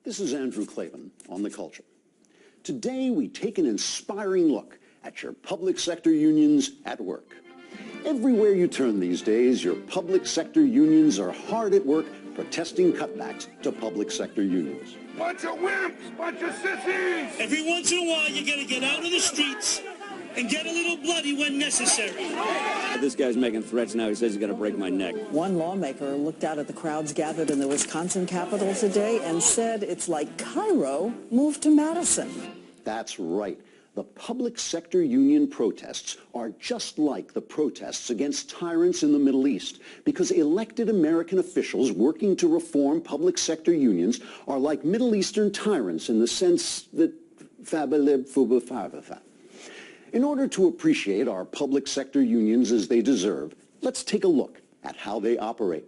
This is Andrew Klavan on The Culture. Today we take an inspiring look at your public sector unions at work. Everywhere you turn these days, your public sector unions are hard at work protesting cutbacks to public sector unions. Bunch of wimps, bunch of sissies! Every once in a while, you gotta get out of the streets and get a little bloody when necessary. This guy's making threats now. He says he's gonna break my neck. One lawmaker looked out at the crowds gathered in the Wisconsin Capitol today and said it's like Cairo moved to Madison. That's right. The public sector union protests are just like the protests against tyrants in the Middle East, because elected American officials working to reform public sector unions are like Middle Eastern tyrants in the sense that In order to appreciate our public sector unions as they deserve, let's take a look at how they operate.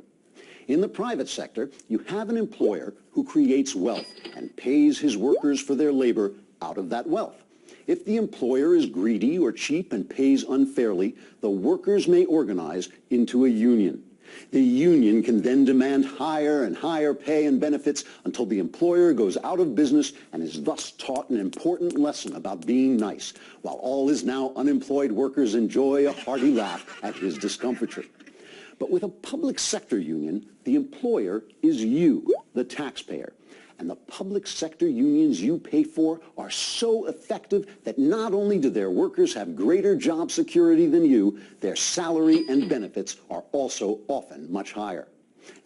In the private sector, you have an employer who creates wealth and pays his workers for their labor out of that wealth. If the employer is greedy or cheap and pays unfairly, the workers may organize into a union. The union can then demand higher and higher pay and benefits until the employer goes out of business and is thus taught an important lesson about being nice, while all his now unemployed workers enjoy a hearty laugh at his discomfiture. But with a public sector union, the employer is you, the taxpayer. And the public sector unions you pay for are so effective that not only do their workers have greater job security than you, their salary and benefits are also often much higher.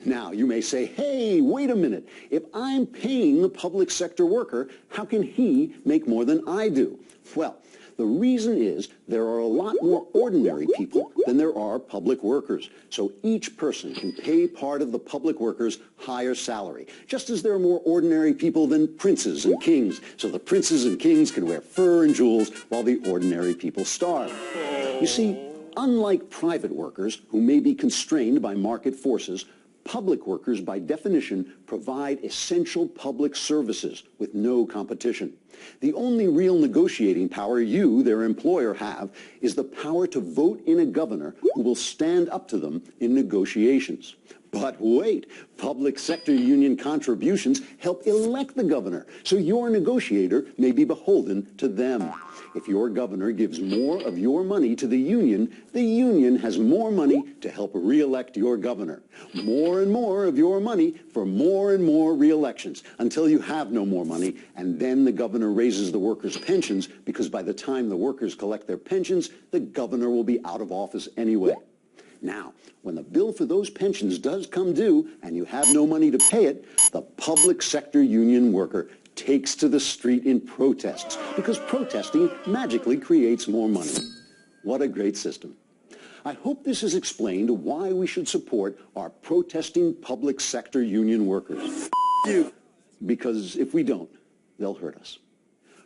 Now, you may say, hey, wait a minute. If I'm paying the public sector worker, how can he make more than I do? Well, the reason is there are a lot more ordinary people than there are public workers. So each person can pay part of the public worker's higher salary, just as there are more ordinary people than princes and kings. So the princes and kings can wear fur and jewels while the ordinary people starve. You see, unlike private workers who may be constrained by market forces, public workers, by definition, provide essential public services with no competition. The only real negotiating power you, their employer, have is the power to vote in a governor who will stand up to them in negotiations. But wait, public sector union contributions help elect the governor, so your negotiator may be beholden to them. If your governor gives more of your money to the union has more money to help re-elect your governor. More and more of your money for more and more re-elections until you have no more money, and then the governor raises the workers' pensions, because by the time the workers collect their pensions, the governor will be out of office anyway. Now, when the bill for those pensions does come due and you have no money to pay it, the public sector union worker takes to the street in protests, because protesting magically creates more money. What a great system. I hope this has explained why we should support our protesting public sector union workers. Because if we don't, they'll hurt us.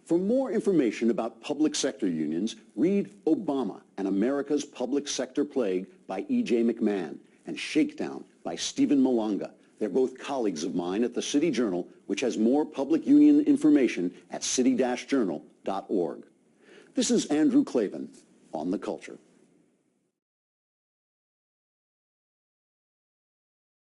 For more information about public sector unions, read Obama and America's Public Sector Plague by E.J. McMahon and Shakedown by Stephen Malanga. They're both colleagues of mine at the City Journal, which has more public union information at city-journal.org. This is Andrew Klavan on The Culture.